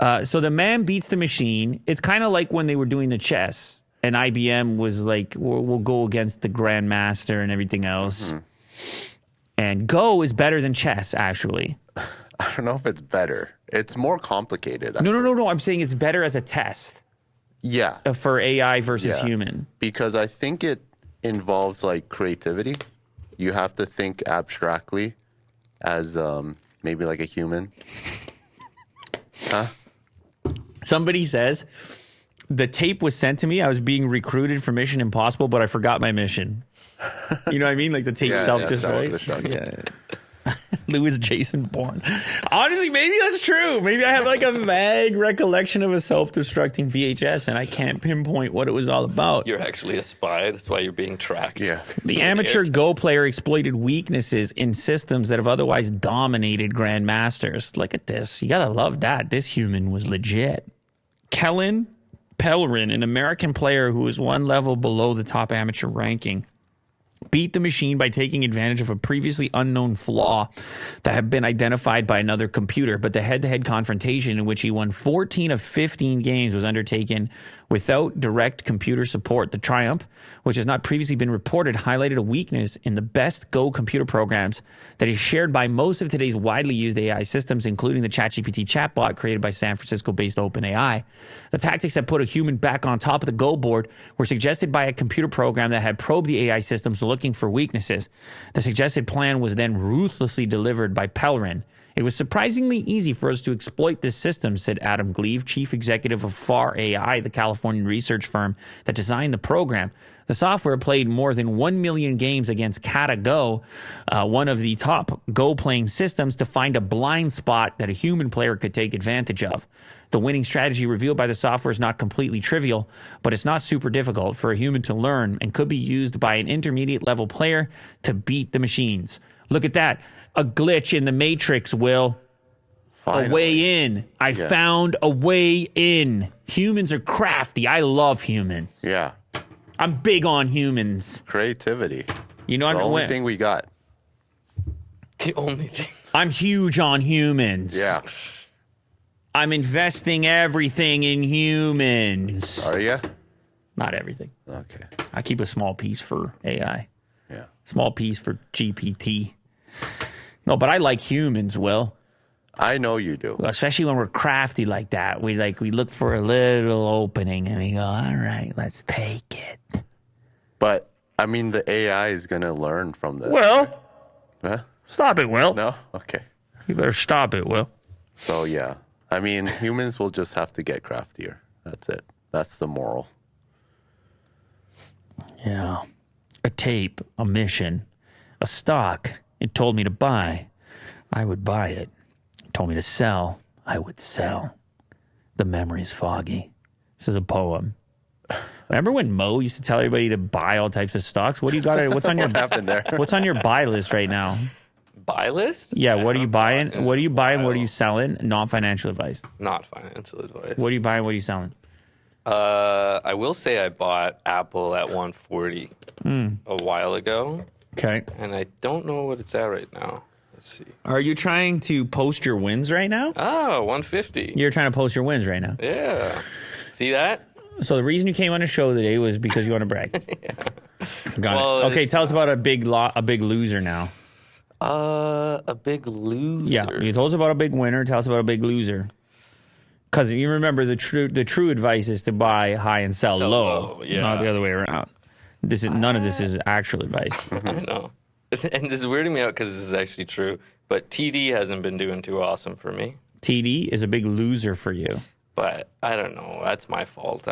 So the man beats the machine. It's kind of like when they were doing the chess, and IBM was like, we'll go against the grandmaster and everything else. And Go is better than chess, actually. I don't know if it's better. It's more complicated. No. I'm saying it's better as a test. Yeah. For AI versus human. Because I think it involves like creativity. You have to think abstractly as maybe like a human. Huh? Somebody says, the tape was sent to me. I was being recruited for Mission Impossible, but I forgot my mission. You know what I mean? Like the tape self-destruct. Yeah. Louis Jason Bourne. Honestly, maybe that's true. Maybe I have like a vague recollection of a self-destructing VHS, and I can't pinpoint what it was all about. You're actually a spy. That's why you're being tracked. Yeah. The amateur Go player exploited weaknesses in systems that have otherwise dominated grandmasters. Look at this. You gotta love that. This human was legit. Kellen Pellerin, an American player who was one level below the top amateur ranking, beat the machine by taking advantage of a previously unknown flaw that had been identified by another computer. But the head-to-head confrontation in which he won 14 of 15 games was undertaken without direct computer support. The triumph, which has not previously been reported, highlighted a weakness in the best Go computer programs that is shared by most of today's widely used AI systems, including the ChatGPT chatbot created by San Francisco-based OpenAI. The tactics that put a human back on top of the Go board were suggested by a computer program that had probed the AI systems looking for weaknesses. The suggested plan was then ruthlessly delivered by Pellerin. It was surprisingly easy for us to exploit this system, said Adam Gleave, chief executive of FAR AI, the Californian research firm that designed the program. The software played more than 1 million games against Kata Go, one of the top Go playing systems, to find a blind spot that a human player could take advantage of. The winning strategy revealed by the software is not completely trivial, but it's not super difficult for a human to learn and could be used by an intermediate level player to beat the machines. Look at that. A glitch in the Matrix, Will. Finally. A way in. I found a way in. Humans are crafty. I love humans. Yeah. I'm big on humans. Creativity. You know, the only thing we got. The only thing. I'm huge on humans. Yeah. I'm investing everything in humans. Are you? Not everything. Okay. I keep a small piece for AI. Yeah. Small piece for GPT. No, but I like humans, Will. I know you do. Especially when we're crafty like that. We look for a little opening and we go, all right, let's take it. But, I mean, the AI is going to learn from this. Well, huh? Stop it, Will. No? Okay. You better stop it, Will. So, yeah. I mean, humans will just have to get craftier. That's it. That's the moral. Yeah. A tape, a mission, a stock. It told me to buy. I would buy it. It told me to sell. I would sell. The memory's foggy. This is a poem. Remember when Mo used to tell everybody to buy all types of stocks? What do you got? What's on your what happened there? What's on your buy list right now? Buy list? Yeah, what are you buying? What are you buying? What are you selling? Not financial advice. Not financial advice. What are you buying? What are you selling? I will say I bought Apple at 140 a while ago. Okay. And I don't know what it's at right now. Let's see. Are you trying to post your wins right now? Oh, 150. You're trying to post your wins right now. Yeah. See that? So the reason you came on the show today was because you want to brag. Yeah. Got it. Okay, tell us about a big loser now. A big loser. Yeah, you told us about a big winner. Tell us about a big loser. Because you remember the true advice is to buy high and sell low, yeah. Not the other way around. None of this is actual advice. I know. And this is weirding me out because this is actually true. But TD hasn't been doing too awesome for me. TD is a big loser for you. But I don't know. That's my fault.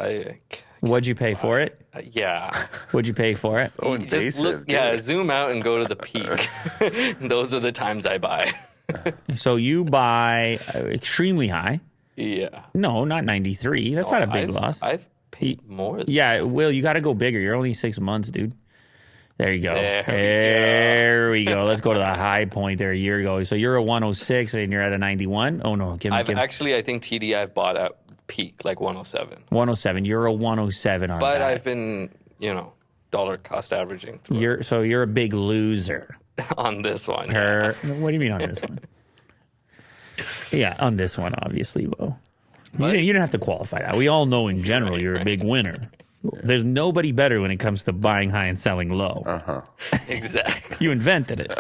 What'd you pay for it? Yeah. What'd you pay for it? So invasive. Zoom out and go to the peak. Those are the times I buy. So you buy extremely high. Yeah. No, not 93. That's not a big loss. I've paid more. Yeah, Will, you got to go bigger. You're only 6 months, dude. There you go. There we go. Let's go to the high point there a year ago. So you're a 106 and you're at a 91. Oh, no. I think TD I've bought at peak, like 107. 107. You're a 107 on that. But I've been, dollar cost averaging through. So you're a big loser. On this one. What do you mean on this one? Yeah, on this one, obviously, Will. You don't have to qualify that. We all know in general you're a big winner. There's nobody better when it comes to buying high and selling low. Exactly. You invented it.